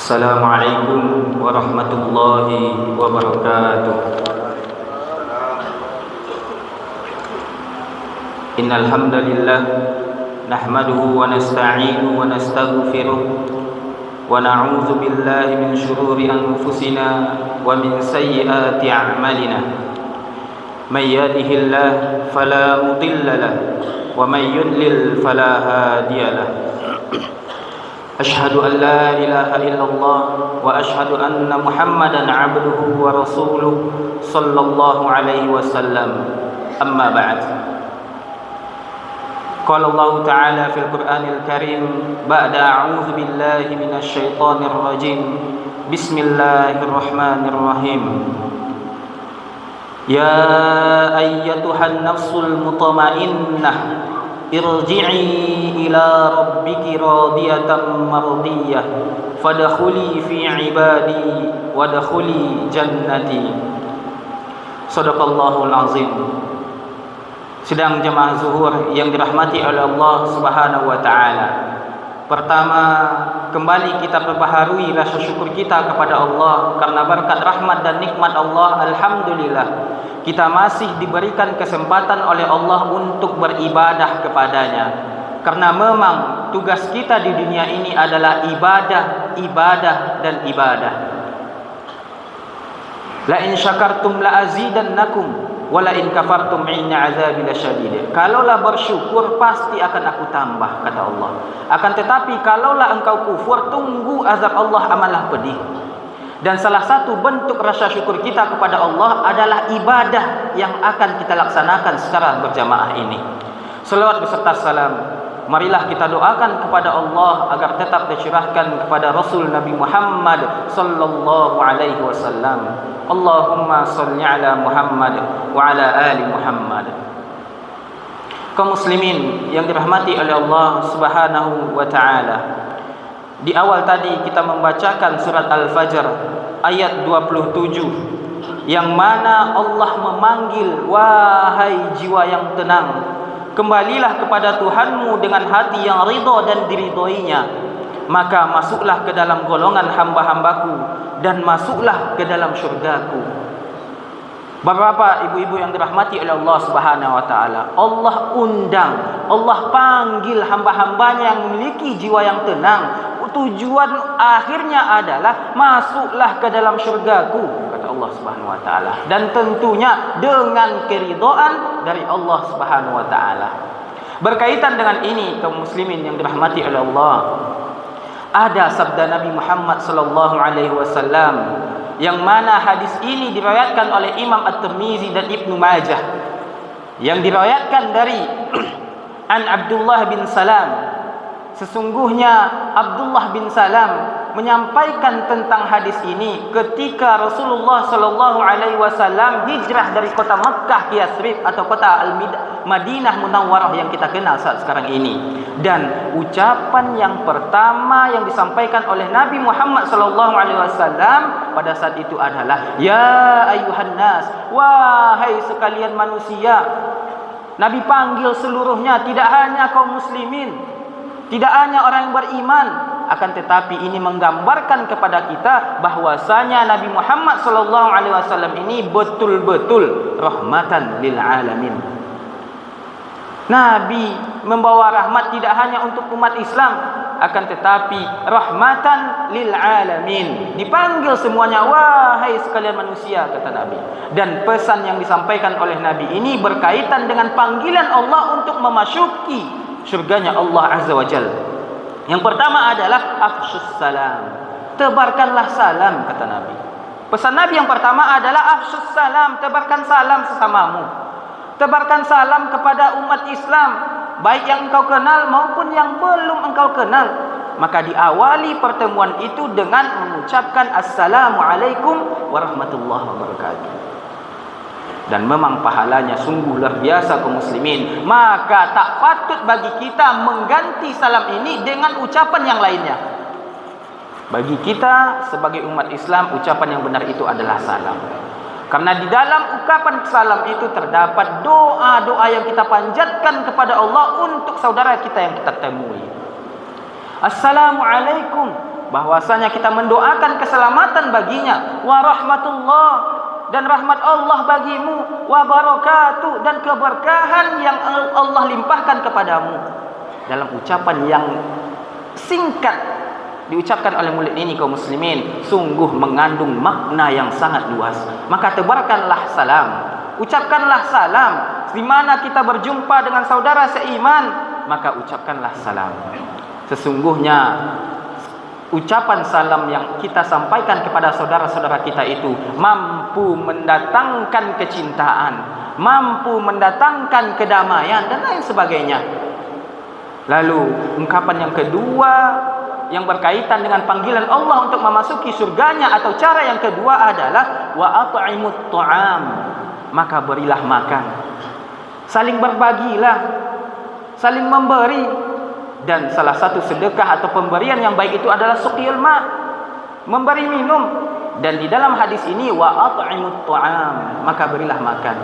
Assalamualaikum warahmatullahi wabarakatuh. Innal hamdalillah nahmaduhu wa nasta'inuhu wa nastaghfiruh wa na'udzu billahi min shururi anfusina wa min sayyiati a'malina. May yahdihillahu fala mudilla lahu wa may yudlil fala hadiya lahu. Asyhadu an la ilaha illallah wa asyhadu anna Muhammadan abduhu wa rasuluh sallallahu alaihi wasallam. Amma ba'd. Qala Allah Ta'ala fil Qur'anil Karim ba'da a'udzu billahi minasy syaithanir rajim. Bismillahirrahmanirrahim. Ya ayyatuhan nafsul mutmainnah irji'i ila rabbiki radiyatan mardiyah fadkhuli fi ibadi wadkhuli jannati. Shadaqallahul azim. Sidang jemaah zuhur yang dirahmati oleh Allah Subhanahu wa taala. Pertama, kembali kita perbaharui rasa syukur kita kepada Allah karena berkat rahmat dan nikmat Allah. Alhamdulillah, kita masih diberikan kesempatan oleh Allah untuk beribadah kepadanya. Karena memang tugas kita di dunia ini adalah ibadah, ibadah dan ibadah. La in syakartum la azidannakum wala in kafartum inna azabi lasyadid. Kalaulah bersyukur pasti akan aku tambah, kata Allah. Akan tetapi kalaulah engkau kufur, tunggu azab Allah amalah pedih. Dan salah satu bentuk rasa syukur kita kepada Allah adalah ibadah yang akan kita laksanakan secara berjamaah ini. Selawat beserta salam, marilah kita doakan kepada Allah agar tetap tercurahkan kepada Rasul Nabi Muhammad sallallahu alaihi wasallam. Allahumma salli ala Muhammad wa ala ali Muhammad. Kaum muslimin yang dirahmati oleh Allah Subhanahu wa taala. Di awal tadi kita membacakan surat Al-Fajr ayat 27 yang mana Allah memanggil, wahai jiwa yang tenang, kembalilah kepada Tuhanmu dengan hati yang ridha dan diridhoinya, maka masuklah ke dalam golongan hamba-hambaku dan masuklah ke dalam syurgaku. Bapak-bapak, ibu-ibu yang dirahmati oleh Allah Subhanahu wa taala, Allah undang, Allah panggil hamba-hambanya yang memiliki jiwa yang tenang. Tujuan akhirnya adalah masuklah ke dalam syurgaku, kata Allah Subhanahu wa taala, dan tentunya dengan keridhaan dari Allah Subhanahu wa taala. Berkaitan dengan ini, kaum muslimin yang dirahmati oleh Allah, ada sabda Nabi Muhammad sallallahu alaihi wasallam yang mana hadis ini diriwayatkan oleh Imam At-Tirmizi dan Ibnu Majah, yang diriwayatkan dari An Abdullah bin Salam. Sesungguhnya Abdullah bin Salam menyampaikan tentang hadis ini ketika Rasulullah sallallahu alaihi wasallam hijrah dari kota Makkah ke Yathrib atau kota Madinah Munawwarah yang kita kenal saat sekarang ini. Dan ucapan yang pertama yang disampaikan oleh Nabi Muhammad sallallahu alaihi wasallam pada saat itu adalah, ya ayyuhan nas, wahai sekalian manusia. Nabi panggil seluruhnya, tidak hanya kaum muslimin, tidak hanya orang yang beriman, akan tetapi ini menggambarkan kepada kita bahwasanya Nabi Muhammad sallallahu alaihi wasallam ini betul-betul rahmatan lil alamin. Nabi membawa rahmat tidak hanya untuk umat Islam, akan tetapi rahmatan lil alamin. Dipanggil semuanya, wahai sekalian manusia, kata Nabi. Dan pesan yang disampaikan oleh Nabi ini berkaitan dengan panggilan Allah untuk memasuki syurganya Allah Azza wa Jalla. Yang pertama adalah afshus salam, tebarkanlah salam, kata Nabi. Pesan Nabi yang pertama adalah afshus salam, tebarkan salam sesamamu. Tebarkan salam kepada umat Islam, baik yang engkau kenal maupun yang belum engkau kenal. Maka diawali pertemuan itu dengan mengucapkan Assalamualaikum warahmatullahi wabarakatuh. Dan memang pahalanya sungguh luar biasa kaum muslimin. Maka tak patut bagi kita mengganti salam ini dengan ucapan yang lainnya. Bagi kita sebagai umat Islam, ucapan yang benar itu adalah salam. Karena di dalam ucapan salam itu terdapat doa-doa yang kita panjatkan kepada Allah untuk saudara kita yang kita temui. Assalamualaikum bahwasanya kita mendoakan keselamatan baginya, wa rahmatullah, dan rahmat Allah bagimu, wa barakatuh, dan keberkahan yang Allah limpahkan kepadamu. Dalam ucapan yang singkat diucapkan oleh mulut ini kaum muslimin, sungguh mengandung makna yang sangat luas. Maka tebarkanlah salam, ucapkanlah salam di mana kita berjumpa dengan saudara seiman, maka ucapkanlah salam. Sesungguhnya ucapan salam yang kita sampaikan kepada saudara-saudara kita itu mampu mendatangkan kecintaan, mampu mendatangkan kedamaian dan lain sebagainya. Lalu ungkapan yang kedua yang berkaitan dengan panggilan Allah untuk memasuki surganya, atau cara yang kedua adalah wa at'imut ta'am, maka berilah makan, saling berbagilah, saling memberi. Dan salah satu sedekah atau pemberian yang baik itu adalah suqiyul ma', memberi minum. Dan di dalam hadis ini wa at'imut ta'am, maka berilah makan.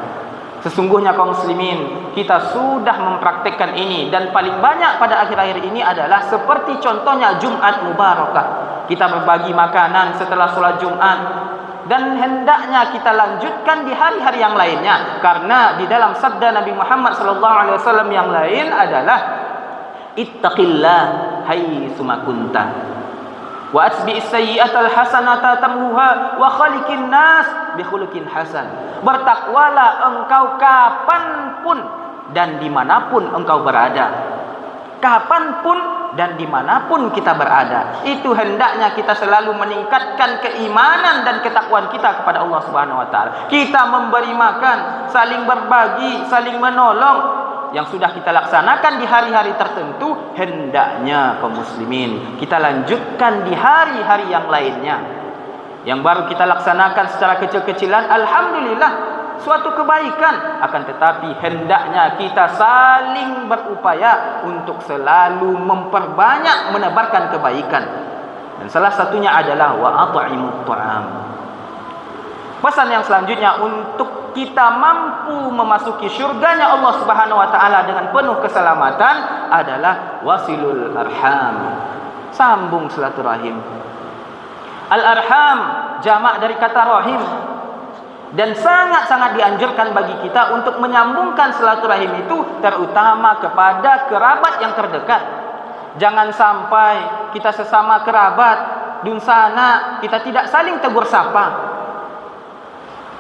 Sesungguhnya kaum muslimin, kita sudah mempraktikkan ini, dan paling banyak pada akhir-akhir ini adalah seperti contohnya Jumat Mubarakah. Kita berbagi makanan setelah sholat Jumat, dan hendaknya kita lanjutkan di hari-hari yang lainnya, karena di dalam sabda Nabi Muhammad SAW yang lain adalah ittaqillah haitsu ma kunta wa atbi'is sayyi'atal hasanata tamhuha wa khaliqin nas bi khuluqin hasan. Bertakwalah engkau kapanpun dan dimanapun engkau berada. Kapanpun dan dimanapun kita berada, itu hendaknya kita selalu meningkatkan keimanan dan ketakwaan kita kepada Allah Subhanahu wa taala. Kita memberi makan, saling berbagi, saling menolong, yang sudah kita laksanakan di hari-hari tertentu, hendaknya kaum muslimin kita lanjutkan di hari-hari yang lainnya. Yang baru kita laksanakan secara kecil-kecilan, alhamdulillah, suatu kebaikan. Akan tetapi hendaknya kita saling berupaya untuk selalu memperbanyak menebarkan kebaikan. Dan salah satunya adalah wa at'imut ta'am. Pesan yang selanjutnya untuk kita mampu memasuki syurganya Allah Subhanahu wa taala dengan penuh keselamatan adalah wasilul arham. Sambung silaturahim. Al-arham jamak dari kata rahim, dan sangat-sangat dianjurkan bagi kita untuk menyambungkan silaturahim itu terutama kepada kerabat yang terdekat. Jangan sampai kita sesama kerabat dunsana kita tidak saling tegur sapa,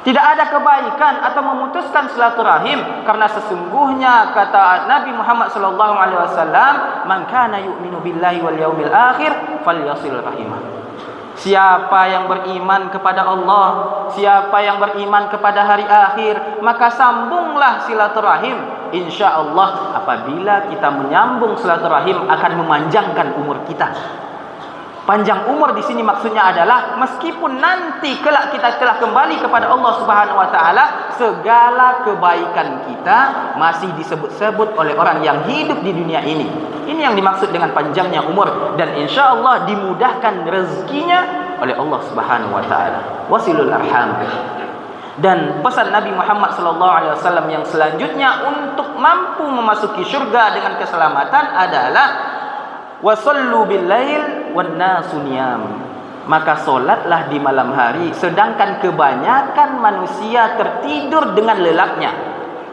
tidak ada kebaikan atau memutuskan silaturahim, karena sesungguhnya kata Nabi Muhammad SAW, man kana yu'minu billahi wal yaumil akhir falyasil rahimah. Siapa yang beriman kepada Allah, siapa yang beriman kepada hari akhir, maka sambunglah silaturahim. InsyaAllah apabila kita menyambung silaturahim akan memanjangkan umur kita. Panjang umur di sini maksudnya adalah meskipun nanti kelak kita telah kembali kepada Allah Subhanahu wa taala, segala kebaikan kita masih disebut-sebut oleh orang yang hidup di dunia ini. Ini yang dimaksud dengan panjangnya umur, dan insyaallah dimudahkan rezekinya oleh Allah Subhanahu wa taala. Wasilul arham. Dan pesan Nabi Muhammad SAW yang selanjutnya untuk mampu memasuki syurga dengan keselamatan adalah wasallu billail wan nasu niyam. Maka solatlah di malam hari sedangkan kebanyakan manusia tertidur dengan lelapnya.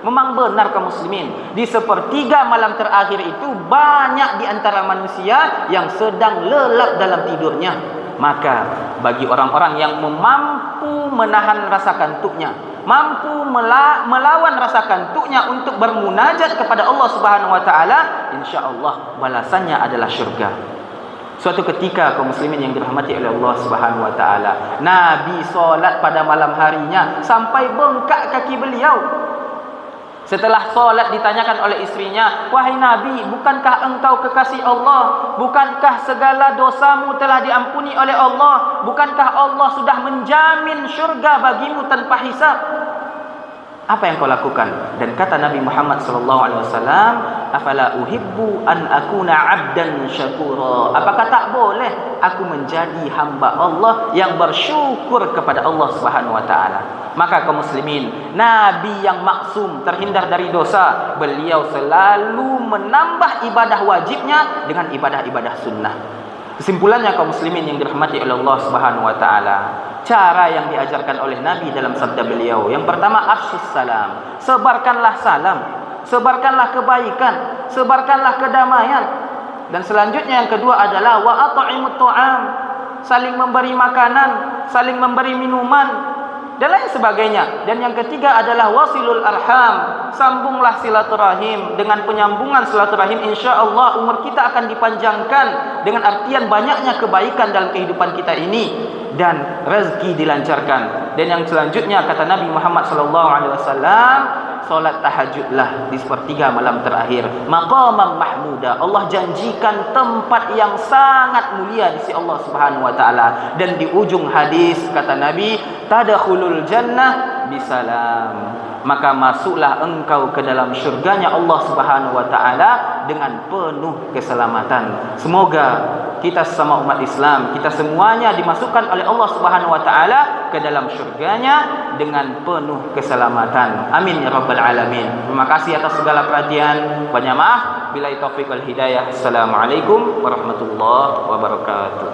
Memang benar kaum muslimin, di sepertiga malam terakhir itu banyak di antara manusia yang sedang lelap dalam tidurnya. Maka bagi orang-orang yang mampu menahan rasa kantuknya, mampu melawan rasa kantuknya untuk bermunajat kepada Allah Subhanahu wa taala, insyaallah balasannya adalah syurga. Suatu ketika kaum muslimin yang dirahmati oleh Allah Subhanahu wa taala, Nabi solat pada malam harinya sampai bengkak kaki beliau. Setelah solat ditanyakan oleh istrinya, "Wahai Nabi, bukankah engkau kekasih Allah? Bukankah segala dosamu telah diampuni oleh Allah? Bukankah Allah sudah menjamin syurga bagimu tanpa hisab? Apa yang kau lakukan?" Dan kata Nabi Muhammad SAW, "Afala uhibbu an akuna 'abdan syakura." Apakah tak boleh aku menjadi hamba Allah yang bersyukur kepada Allah Subhanahu wa taala? Maka kaum muslimin, Nabi yang maksum terhindar dari dosa, beliau selalu menambah ibadah wajibnya dengan ibadah-ibadah sunnah. Kesimpulannya kaum muslimin yang dirahmati oleh Allah Subhanahu wa taala, cara yang diajarkan oleh Nabi dalam sabda beliau, yang pertama afshus salam, sebarkanlah salam, sebarkanlah kebaikan, sebarkanlah kedamaian. Dan selanjutnya yang kedua adalah wa at'imut ta'am, saling memberi makanan, saling memberi minuman dan lain sebagainya. Dan yang ketiga adalah wasilul arham, sambunglah silaturahim. Dengan penyambungan silaturahim, insya-Allah umur kita akan dipanjangkan dengan artian banyaknya kebaikan dalam kehidupan kita ini dan rezeki dilancarkan. Dan yang selanjutnya kata Nabi Muhammad sallallahu alaihi wasallam, solat tahajudlah di sepertiga malam terakhir, maqamam mahmuda. Allah janjikan tempat yang sangat mulia di sisi Allah Subhanahu wa taala. Dan di ujung hadis kata Nabi, tadkhulul jannah bisalam, maka masuklah engkau ke dalam syurganya Allah Subhanahu wa taala dengan penuh keselamatan. Semoga kita sesama umat Islam, kita semuanya dimasukkan oleh Allah Subhanahu wa taala ke dalam syurganya dengan penuh keselamatan. Amin ya rabbal alamin. Terima kasih atas segala perhatian. Banyak maaf. Billahi taufiq wal hidayah. Assalamualaikum warahmatullahi wabarakatuh.